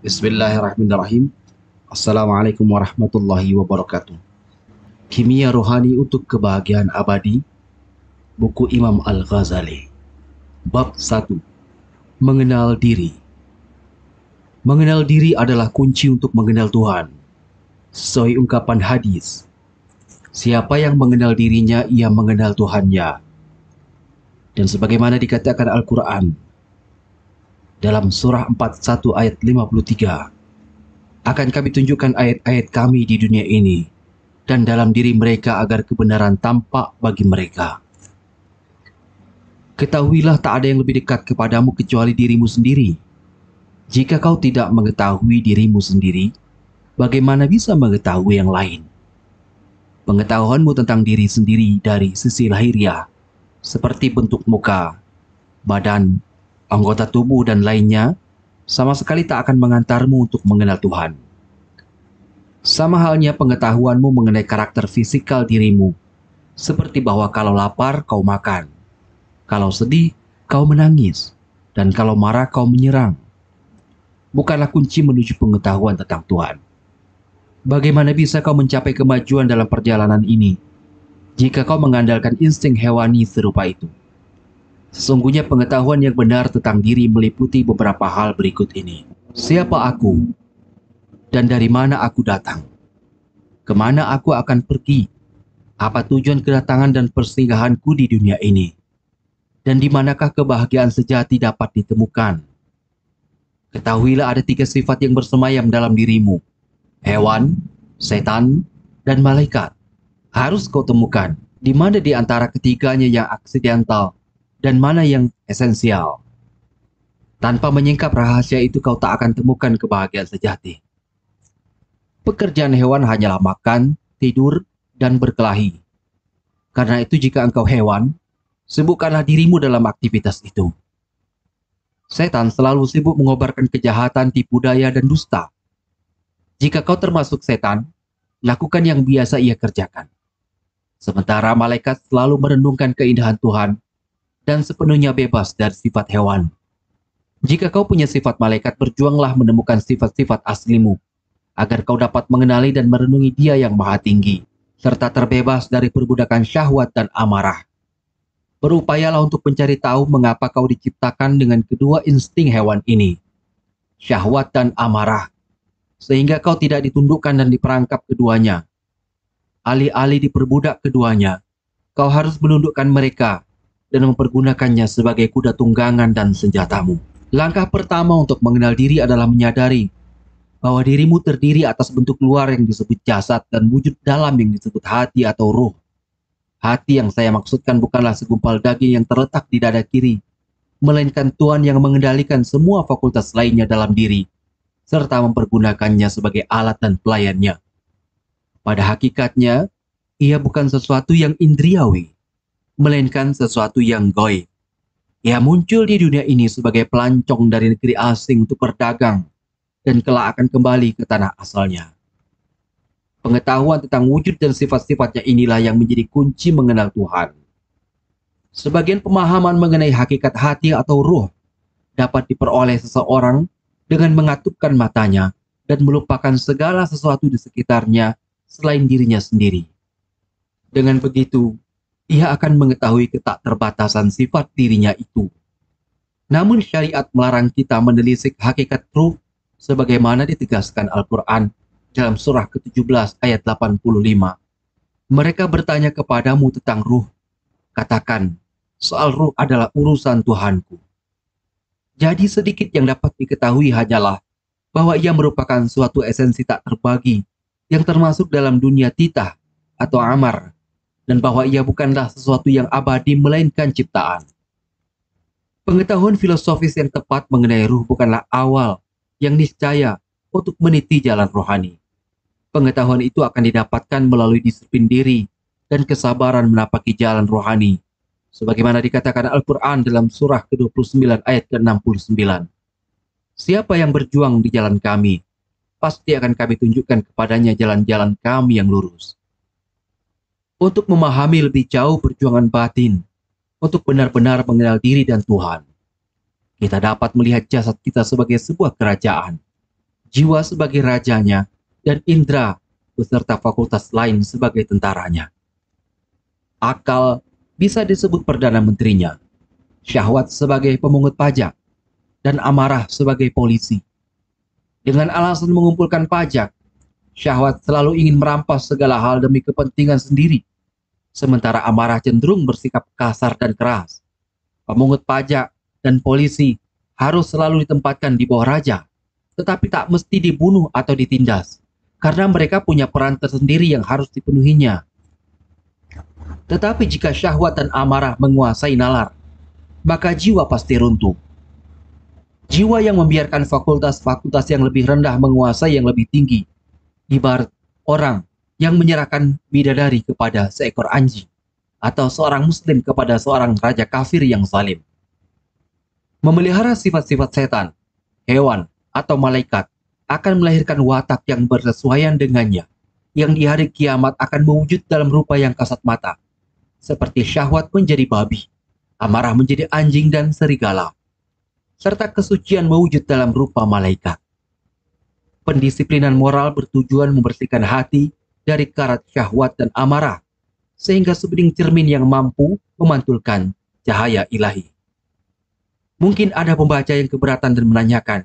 Bismillahirrahmanirrahim. Assalamualaikum warahmatullahi wabarakatuh. Kimia Rohani untuk Kebahagiaan Abadi, buku Imam Al-Ghazali. Bab 1. Mengenal diri. Mengenal diri adalah kunci untuk mengenal Tuhan. Sesuai ungkapan hadis, siapa yang mengenal dirinya, ia mengenal Tuhannya. Dan sebagaimana dikatakan Al-Quran, dalam surah 41 ayat 53, akan kami tunjukkan ayat-ayat kami di dunia ini dan dalam diri mereka agar kebenaran tampak bagi mereka. Ketahuilah tak ada yang lebih dekat kepadamu kecuali dirimu sendiri. Jika kau tidak mengetahui dirimu sendiri, bagaimana bisa mengetahui yang lain? Pengetahuanmu tentang diri sendiri dari sisi lahiriah, seperti bentuk muka, badan, anggota tubuh dan lainnya, sama sekali tak akan mengantarmu untuk mengenal Tuhan. Sama halnya pengetahuanmu mengenai karakter fisikal dirimu, seperti bahwa kalau lapar kau makan, kalau sedih kau menangis, dan kalau marah kau menyerang. Bukanlah kunci menuju pengetahuan tentang Tuhan. Bagaimana bisa kau mencapai kemajuan dalam perjalanan ini jika kau mengandalkan insting hewani serupa itu? Sesungguhnya pengetahuan yang benar tentang diri meliputi beberapa hal berikut ini. Siapa aku? Dan dari mana aku datang? Kemana aku akan pergi? Apa tujuan kedatangan dan persinggahanku di dunia ini? Dan di manakah kebahagiaan sejati dapat ditemukan? Ketahuilah ada 3 sifat yang bersemayam dalam dirimu. Hewan, setan, dan malaikat. Harus kau temukan di mana di antara ketiganya yang aksidental dan mana yang esensial. Tanpa menyingkap rahasia itu kau tak akan temukan kebahagiaan sejati. Pekerjaan hewan hanyalah makan, tidur, dan berkelahi. Karena itu jika engkau hewan, sibukkanlah dirimu dalam aktivitas itu. Setan selalu sibuk mengobarkan kejahatan, tipu daya, dan dusta. Jika kau termasuk setan, lakukan yang biasa ia kerjakan. Sementara malaikat selalu merenungkan keindahan Tuhan dan sepenuhnya bebas dari sifat hewan. Jika kau punya sifat malaikat, berjuanglah menemukan sifat-sifat aslimu, agar kau dapat mengenali dan merenungi Dia yang Maha Tinggi, serta terbebas dari perbudakan syahwat dan amarah. Berupayalah untuk mencari tahu mengapa kau diciptakan dengan kedua insting hewan ini, syahwat dan amarah, sehingga kau tidak ditundukkan dan diperangkap keduanya. Alih-alih diperbudak keduanya, kau harus menundukkan mereka dan mempergunakannya sebagai kuda tunggangan dan senjatamu. Langkah pertama untuk mengenal diri adalah menyadari bahwa dirimu terdiri atas bentuk luar yang disebut jasad dan wujud dalam yang disebut hati atau ruh. Hati yang saya maksudkan bukanlah segumpal daging yang terletak di dada kiri, melainkan Tuhan yang mengendalikan semua fakultas lainnya dalam diri, serta mempergunakannya sebagai alat dan pelayannya. Pada hakikatnya, ia bukan sesuatu yang indriawi, melainkan sesuatu yang gaib. Ia muncul di dunia ini sebagai pelancong dari negeri asing untuk berdagang, dan kelak akan kembali ke tanah asalnya. Pengetahuan tentang wujud dan sifat-sifatnya inilah yang menjadi kunci mengenal Tuhan. Sebagian pemahaman mengenai hakikat hati atau ruh dapat diperoleh seseorang dengan mengatupkan matanya dan melupakan segala sesuatu di sekitarnya selain dirinya sendiri. Dengan begitu, ia akan mengetahui ketakterbatasan sifat dirinya itu. Namun syariat melarang kita menelisik hakikat ruh sebagaimana ditegaskan Al-Quran dalam surah ke-17 ayat 85. Mereka bertanya kepadamu tentang ruh. Katakan, soal ruh adalah urusan Tuhanku. Jadi sedikit yang dapat diketahui hanyalah bahwa ia merupakan suatu esensi tak terbagi yang termasuk dalam dunia titah atau amar, dan bahwa ia bukanlah sesuatu yang abadi melainkan ciptaan. Pengetahuan filosofis yang tepat mengenai ruh bukanlah awal yang niscaya untuk meniti jalan rohani. Pengetahuan itu akan didapatkan melalui disiplin diri dan kesabaran menapaki jalan rohani, sebagaimana dikatakan Al-Quran dalam surah ke-29 ayat ke-69. Siapa yang berjuang di jalan kami, pasti akan kami tunjukkan kepadanya jalan-jalan kami yang lurus. Untuk memahami lebih jauh perjuangan batin, untuk benar-benar mengenal diri dan Tuhan, kita dapat melihat jasad kita sebagai sebuah kerajaan. jiwa sebagai rajanya, dan indera beserta fakultas lain sebagai tentaranya. Akal bisa disebut perdana menterinya, syahwat sebagai pemungut pajak, dan amarah sebagai polisi. Dengan alasan mengumpulkan pajak, syahwat selalu ingin merampas segala hal demi kepentingan sendiri, sementara amarah cenderung bersikap kasar dan keras. Pemungut pajak dan polisi harus selalu ditempatkan di bawah raja, tetapi tak mesti dibunuh atau ditindas, karena mereka punya peran tersendiri yang harus dipenuhinya. Tetapi jika syahwat dan amarah menguasai nalar, maka jiwa pasti runtuh. Jiwa yang membiarkan fakultas-fakultas yang lebih rendah menguasai yang lebih tinggi, ibarat orang yang menyerahkan bidadari kepada seekor anjing, atau seorang muslim kepada seorang raja kafir yang zalim. Memelihara sifat-sifat setan, hewan, atau malaikat akan melahirkan watak yang bersesuaian dengannya, yang di hari kiamat akan mewujud dalam rupa yang kasat mata, seperti syahwat menjadi babi, amarah menjadi anjing dan serigala, serta kesucian mewujud dalam rupa malaikat. Pendisiplinan moral bertujuan membersihkan hati dari karat syahwat dan amarah, sehingga sebening cermin yang mampu memantulkan cahaya ilahi. Mungkin ada pembaca yang keberatan dan menanyakan,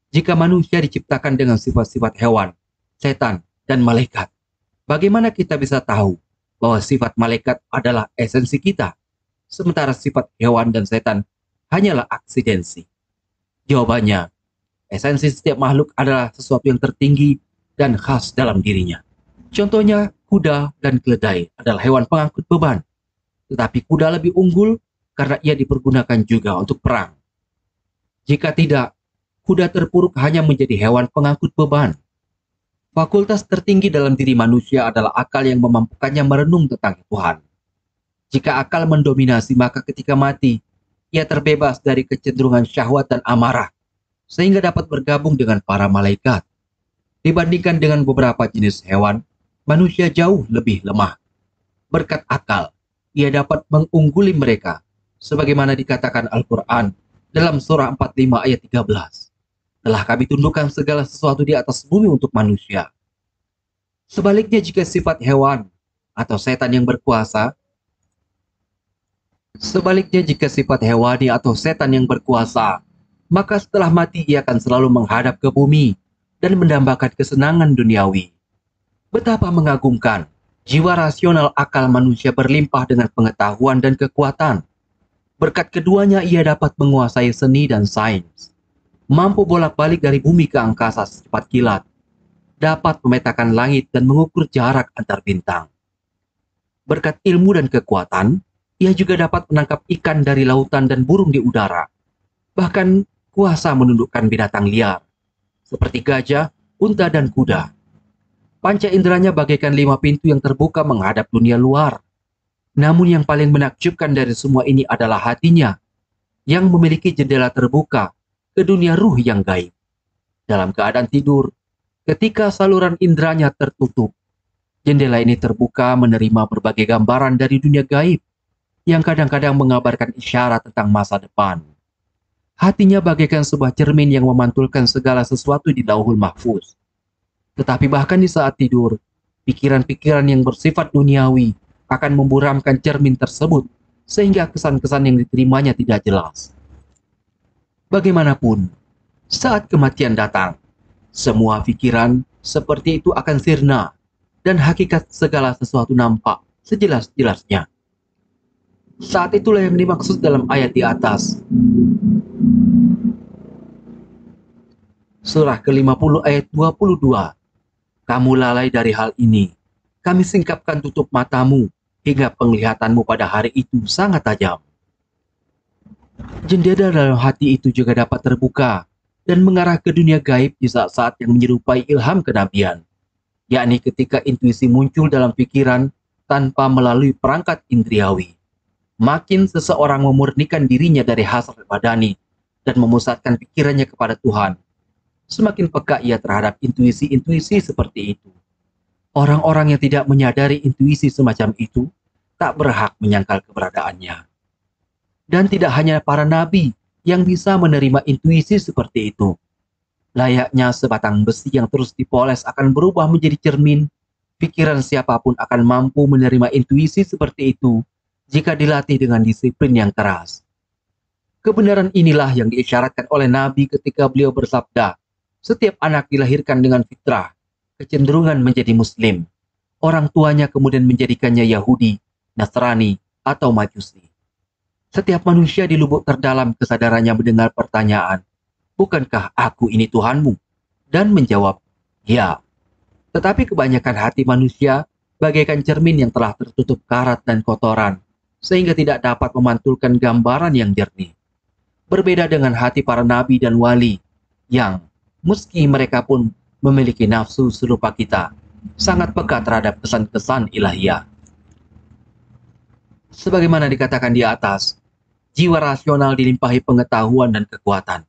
jika manusia diciptakan dengan sifat-sifat hewan, setan, dan malaikat, bagaimana kita bisa tahu bahwa sifat malaikat adalah esensi kita, sementara sifat hewan dan setan hanyalah aksidensi? Jawabannya, esensi setiap makhluk adalah sesuatu yang tertinggi dan khas dalam dirinya. Contohnya, kuda dan keledai adalah hewan pengangkut beban, tetapi kuda lebih unggul karena ia dipergunakan juga untuk perang. Jika tidak, kuda terpuruk hanya menjadi hewan pengangkut beban. Fakultas tertinggi dalam diri manusia adalah akal yang memampukannya merenung tentang Tuhan. Jika akal mendominasi, maka ketika mati, ia terbebas dari kecenderungan syahwat dan amarah, sehingga dapat bergabung dengan para malaikat. Dibandingkan dengan beberapa jenis hewan, manusia jauh lebih lemah. Berkat akal, ia dapat mengungguli mereka, sebagaimana dikatakan Al-Quran dalam surah 45 ayat 13. Telah kami tundukkan segala sesuatu di atas bumi untuk manusia. Sebaliknya jika sifat hewan atau setan yang berkuasa, maka setelah mati ia akan selalu menghadap ke bumi dan mendambakan kesenangan duniawi. Betapa mengagumkan, jiwa rasional akal manusia berlimpah dengan pengetahuan dan kekuatan. Berkat keduanya ia dapat menguasai seni dan sains, mampu bolak-balik dari bumi ke angkasa secepat kilat, dapat memetakan langit dan mengukur jarak antar bintang. Berkat ilmu dan kekuatan, ia juga dapat menangkap ikan dari lautan dan burung di udara, bahkan kuasa menundukkan binatang liar, seperti gajah, unta, dan kuda. Panca inderanya bagaikan 5 pintu yang terbuka menghadap dunia luar. Namun yang paling menakjubkan dari semua ini adalah hatinya, yang memiliki jendela terbuka ke dunia ruh yang gaib. Dalam keadaan tidur, ketika saluran inderanya tertutup, jendela ini terbuka menerima berbagai gambaran dari dunia gaib, yang kadang-kadang mengabarkan isyarat tentang masa depan. Hatinya bagaikan sebuah cermin yang memantulkan segala sesuatu di lauhul mahfuz. Tetapi bahkan di saat tidur, pikiran-pikiran yang bersifat duniawi akan memburamkan cermin tersebut, sehingga kesan-kesan yang diterimanya tidak jelas. Bagaimanapun, saat kematian datang, semua pikiran seperti itu akan sirna, dan hakikat segala sesuatu nampak sejelas-jelasnya. Saat itulah yang dimaksud dalam ayat di atas. Surah ke-50 ayat 22. Kamu lalai dari hal ini. Kami singkapkan tutup matamu, hingga penglihatanmu pada hari itu sangat tajam. Jendela dalam hati itu juga dapat terbuka dan mengarah ke dunia gaib di saat-saat yang menyerupai ilham kenabian, yakni ketika intuisi muncul dalam pikiran tanpa melalui perangkat indriawi. Makin seseorang memurnikan dirinya dari hasrat badani dan memusatkan pikirannya kepada Tuhan, semakin peka ia terhadap intuisi-intuisi seperti itu. Orang-orang yang tidak menyadari intuisi semacam itu tak berhak menyangkal keberadaannya. Dan tidak hanya para nabi yang bisa menerima intuisi seperti itu. Layaknya sebatang besi yang terus dipoles akan berubah menjadi cermin, pikiran siapapun akan mampu menerima intuisi seperti itu jika dilatih dengan disiplin yang keras. Kebenaran inilah yang diisyaratkan oleh Nabi ketika beliau bersabda, setiap anak dilahirkan dengan fitrah, kecenderungan menjadi Muslim. Orang tuanya kemudian menjadikannya Yahudi, Nasrani, atau Majusi. Setiap manusia di lubuk terdalam kesadarannya mendengar pertanyaan, bukankah aku ini Tuhanmu? Dan menjawab, ya. Tetapi kebanyakan hati manusia bagaikan cermin yang telah tertutup karat dan kotoran, sehingga tidak dapat memantulkan gambaran yang jernih. Berbeda dengan hati para nabi dan wali, yang meski mereka pun memiliki nafsu serupa kita, sangat peka terhadap kesan-kesan ilahiyah. Sebagaimana dikatakan di atas, jiwa rasional dilimpahi pengetahuan dan kekuatan.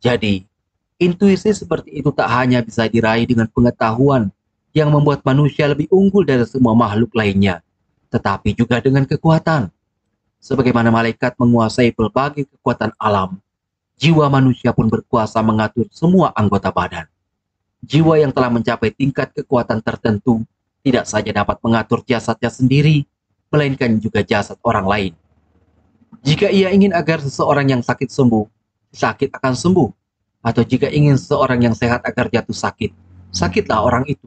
Jadi, intuisi seperti itu tak hanya bisa diraih dengan pengetahuan yang membuat manusia lebih unggul dari semua makhluk lainnya, tetapi juga dengan kekuatan. Sebagaimana malaikat menguasai berbagai kekuatan alam, jiwa manusia pun berkuasa mengatur semua anggota badan. Jiwa yang telah mencapai tingkat kekuatan tertentu tidak saja dapat mengatur jasadnya sendiri, melainkan juga jasad orang lain. Jika ia ingin agar seseorang yang sakit sembuh, sakit akan sembuh. Atau jika ingin seseorang yang sehat agar jatuh sakit, sakitlah orang itu.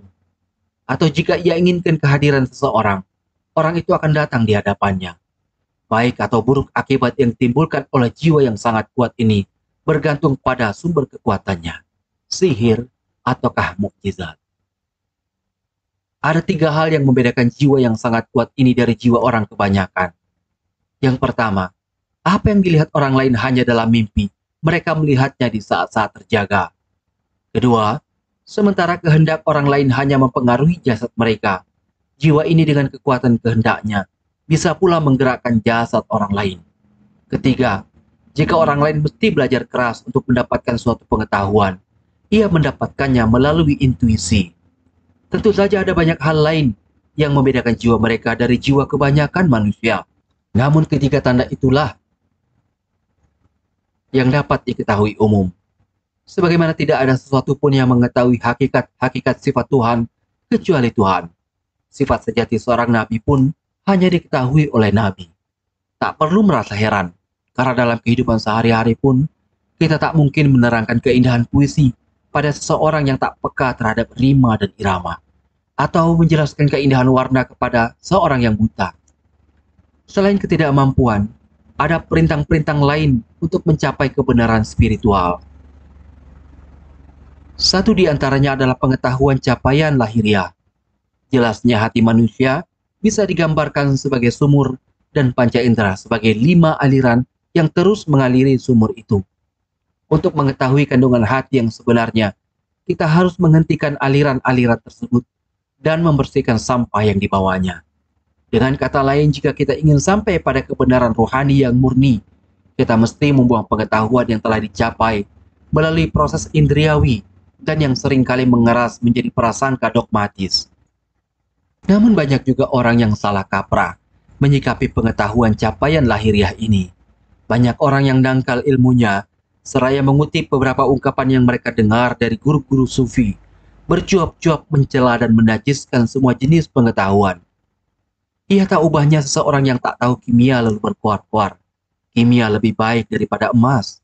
Atau jika ia inginkan kehadiran seseorang, orang itu akan datang di hadapannya. Baik atau buruk akibat yang ditimbulkan oleh jiwa yang sangat kuat ini bergantung pada sumber kekuatannya, sihir ataukah mukjizat. Ada 3 hal yang membedakan jiwa yang sangat kuat ini dari jiwa orang kebanyakan. Yang pertama, apa yang dilihat orang lain hanya dalam mimpi, mereka melihatnya di saat-saat terjaga. Kedua, sementara kehendak orang lain hanya mempengaruhi jasad mereka, jiwa ini dengan kekuatan kehendaknya bisa pula menggerakkan jasad orang lain. Ketiga, jika orang lain mesti belajar keras untuk mendapatkan suatu pengetahuan, ia mendapatkannya melalui intuisi. Tentu saja ada banyak hal lain yang membedakan jiwa mereka dari jiwa kebanyakan manusia. Namun ketiga tanda itulah yang dapat diketahui umum. Sebagaimana tidak ada sesuatu pun yang mengetahui hakikat sifat Tuhan kecuali Tuhan. Sifat sejati seorang nabi pun hanya diketahui oleh nabi. Tak perlu merasa heran, karena dalam kehidupan sehari-hari pun kita tak mungkin menerangkan keindahan puisi pada seseorang yang tak peka terhadap rima dan irama, atau menjelaskan keindahan warna kepada seorang yang buta. Selain ketidakmampuan, ada perintang-perintang lain untuk mencapai kebenaran spiritual. Satu di antaranya adalah pengetahuan capaian lahiriah. Jelasnya hati manusia bisa digambarkan sebagai sumur dan panca indera sebagai 5 aliran yang terus mengaliri sumur itu. Untuk mengetahui kandungan hati yang sebenarnya, kita harus menghentikan aliran-aliran tersebut dan membersihkan sampah yang dibawanya. Dengan kata lain, jika kita ingin sampai pada kebenaran rohani yang murni, kita mesti membuang pengetahuan yang telah dicapai melalui proses indriawi dan yang seringkali mengeras menjadi prasangka dogmatis. Namun banyak juga orang yang salah kaprah menyikapi pengetahuan capaian lahiriah ini. Banyak orang yang dangkal ilmunya, seraya mengutip beberapa ungkapan yang mereka dengar dari guru-guru sufi, bercuap-cuap mencela dan menajiskan semua jenis pengetahuan. Ia tak ubahnya seseorang yang tak tahu kimia lalu berkuar-kuar. Kimia lebih baik daripada emas.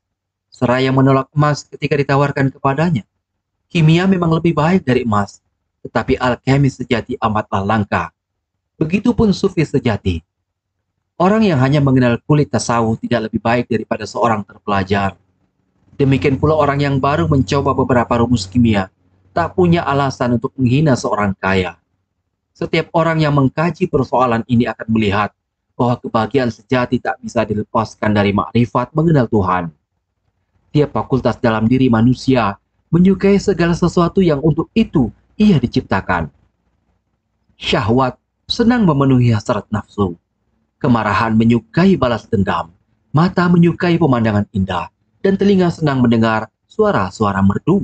Seraya menolak emas ketika ditawarkan kepadanya. Kimia memang lebih baik dari emas, tetapi alkemis sejati amatlah langka. Begitupun sufi sejati. Orang yang hanya mengenal kulit tasawuf tidak lebih baik daripada seorang terpelajar. Demikian pula orang yang baru mencoba beberapa rumus kimia, tak punya alasan untuk menghina seorang kaya. Setiap orang yang mengkaji persoalan ini akan melihat bahwa kebahagiaan sejati tak bisa dilepaskan dari makrifat mengenal Tuhan. Tiap fakultas dalam diri manusia menyukai segala sesuatu yang untuk itu ia diciptakan. Syahwat senang memenuhi hasrat nafsu. Kemarahan menyukai balas dendam. Mata menyukai pemandangan indah. Dan telinga senang mendengar suara-suara merdu.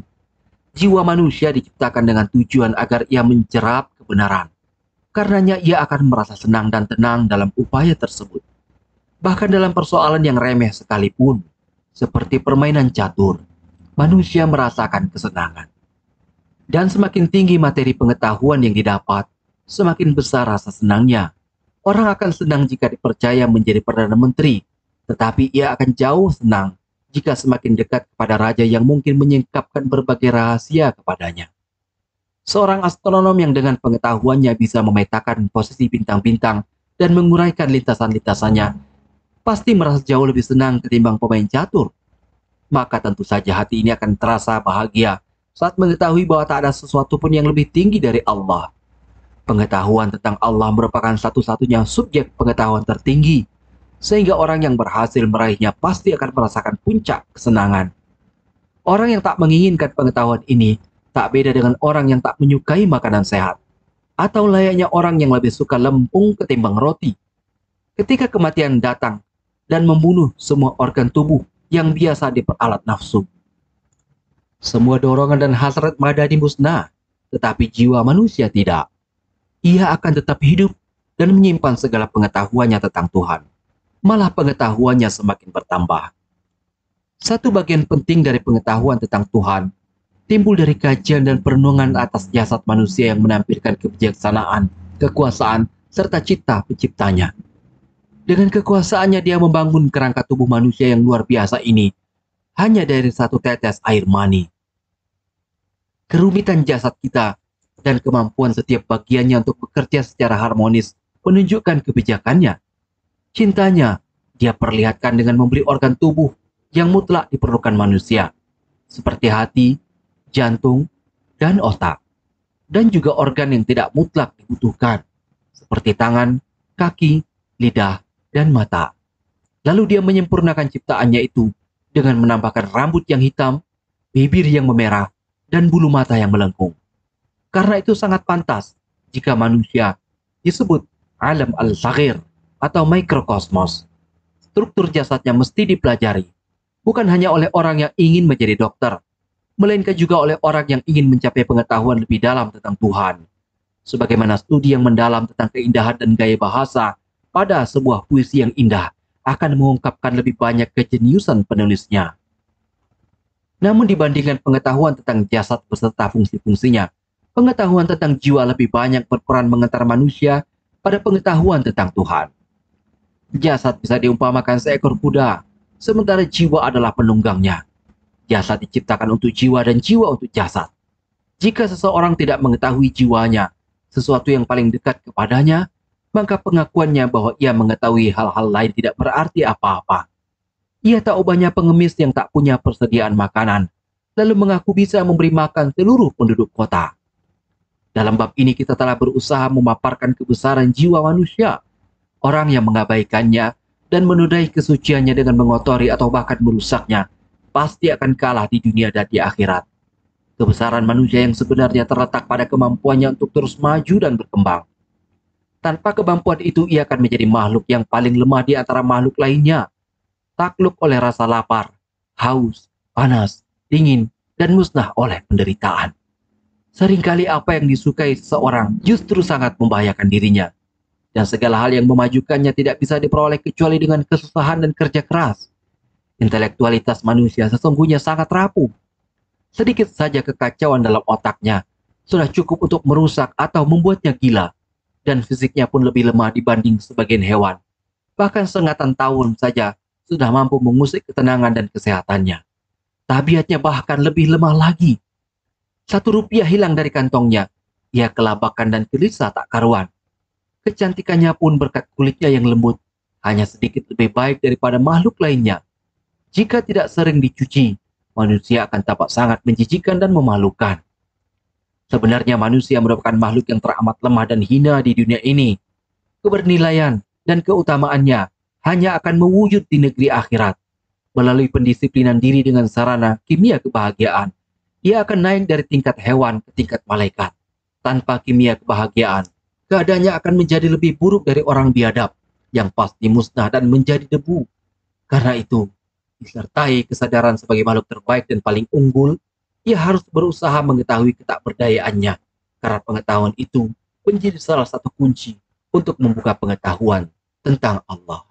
Jiwa manusia diciptakan dengan tujuan agar ia mencerap kebenaran. Karenanya ia akan merasa senang dan tenang dalam upaya tersebut. Bahkan dalam persoalan yang remeh sekalipun, seperti permainan catur, manusia merasakan kesenangan. Dan semakin tinggi materi pengetahuan yang didapat, semakin besar rasa senangnya. Orang akan senang jika dipercaya menjadi Perdana Menteri, tetapi ia akan jauh senang jika semakin dekat kepada raja yang mungkin menyingkapkan berbagai rahasia kepadanya. Seorang astronom yang dengan pengetahuannya bisa memetakan posisi bintang-bintang dan menguraikan lintasan-lintasannya, pasti merasa jauh lebih senang ketimbang pemain catur. Maka tentu saja hati ini akan terasa bahagia saat mengetahui bahwa tak ada sesuatu pun yang lebih tinggi dari Allah. Pengetahuan tentang Allah merupakan satu-satunya subjek pengetahuan tertinggi, sehingga orang yang berhasil meraihnya pasti akan merasakan puncak kesenangan. Orang yang tak menginginkan pengetahuan ini tak beda dengan orang yang tak menyukai makanan sehat, atau layaknya orang yang lebih suka lempung ketimbang roti. Ketika kematian datang dan membunuh semua organ tubuh yang biasa diperalat nafsu, semua dorongan dan hasrat madani musnah, tetapi jiwa manusia tidak. Ia akan tetap hidup dan menyimpan segala pengetahuannya tentang Tuhan. Malah pengetahuannya semakin bertambah. Satu bagian penting dari pengetahuan tentang Tuhan timbul dari kajian dan perenungan atas jasad manusia yang menampilkan kebijaksanaan, kekuasaan, serta cipta penciptanya. Dengan kekuasaannya dia membangun kerangka tubuh manusia yang luar biasa ini hanya dari satu tetes air mani. Kerumitan jasad kita dan kemampuan setiap bagiannya untuk bekerja secara harmonis menunjukkan kebijakannya. Cintanya dia perlihatkan dengan memberi organ tubuh yang mutlak diperlukan manusia, seperti hati, jantung, dan otak, dan juga organ yang tidak mutlak dibutuhkan, seperti tangan, kaki, lidah, dan mata. Lalu dia menyempurnakan ciptaannya itu dengan menambahkan rambut yang hitam, bibir yang memerah, dan bulu mata yang melengkung. Karena itu sangat pantas jika manusia disebut alam al-saghir atau mikrokosmos. Struktur jasadnya mesti dipelajari, bukan hanya oleh orang yang ingin menjadi dokter, melainkan juga oleh orang yang ingin mencapai pengetahuan lebih dalam tentang Tuhan. Sebagaimana studi yang mendalam tentang keindahan dan gaya bahasa pada sebuah puisi yang indah akan mengungkapkan lebih banyak kejeniusan penulisnya. Namun dibandingkan pengetahuan tentang jasad beserta fungsi-fungsinya, pengetahuan tentang jiwa lebih banyak berperan mengantar manusia pada pengetahuan tentang Tuhan. Jasad bisa diumpamakan seekor kuda, sementara jiwa adalah penunggangnya. Jasad diciptakan untuk jiwa dan jiwa untuk jasad. Jika seseorang tidak mengetahui jiwanya, sesuatu yang paling dekat kepadanya, maka pengakuannya bahwa ia mengetahui hal-hal lain tidak berarti apa-apa. Ia tak ubahnya pengemis yang tak punya persediaan makanan, lalu mengaku bisa memberi makan seluruh penduduk kota. Dalam bab ini kita telah berusaha memaparkan kebesaran jiwa manusia. Orang yang mengabaikannya dan menodai kesuciannya dengan mengotori atau bahkan merusaknya, pasti akan kalah di dunia dan di akhirat. Kebesaran manusia yang sebenarnya terletak pada kemampuannya untuk terus maju dan berkembang. Tanpa kemampuan itu, ia akan menjadi makhluk yang paling lemah di antara makhluk lainnya. Takluk oleh rasa lapar, haus, panas, dingin, dan musnah oleh penderitaan. Seringkali apa yang disukai seseorang justru sangat membahayakan dirinya. Dan segala hal yang memajukannya tidak bisa diperoleh kecuali dengan kesusahan dan kerja keras. Intelektualitas manusia sesungguhnya sangat rapuh. Sedikit saja kekacauan dalam otaknya sudah cukup untuk merusak atau membuatnya gila. Dan fisiknya pun lebih lemah dibanding sebagian hewan. Bahkan sengatan tahun saja sudah mampu mengusik ketenangan dan kesehatannya. Tabiatnya bahkan lebih lemah lagi. Rp1 hilang dari kantongnya, ia kelabakan dan gelisah tak karuan. Kecantikannya pun berkat kulitnya yang lembut, hanya sedikit lebih baik daripada makhluk lainnya. Jika tidak sering dicuci, manusia akan tampak sangat menjijikkan dan memalukan. Sebenarnya manusia merupakan makhluk yang teramat lemah dan hina di dunia ini. Kebernilaian dan keutamaannya hanya akan mewujud di negeri akhirat. Melalui pendisiplinan diri dengan sarana kimia kebahagiaan, ia akan naik dari tingkat hewan ke tingkat malaikat. Tanpa kimia kebahagiaan, keadaannya akan menjadi lebih buruk dari orang biadab, yang pasti musnah dan menjadi debu. Karena itu, disertai kesadaran sebagai makhluk terbaik dan paling unggul, ia harus berusaha mengetahui ketakberdayaannya, karena pengetahuan itu menjadi salah satu kunci untuk membuka pengetahuan tentang Allah.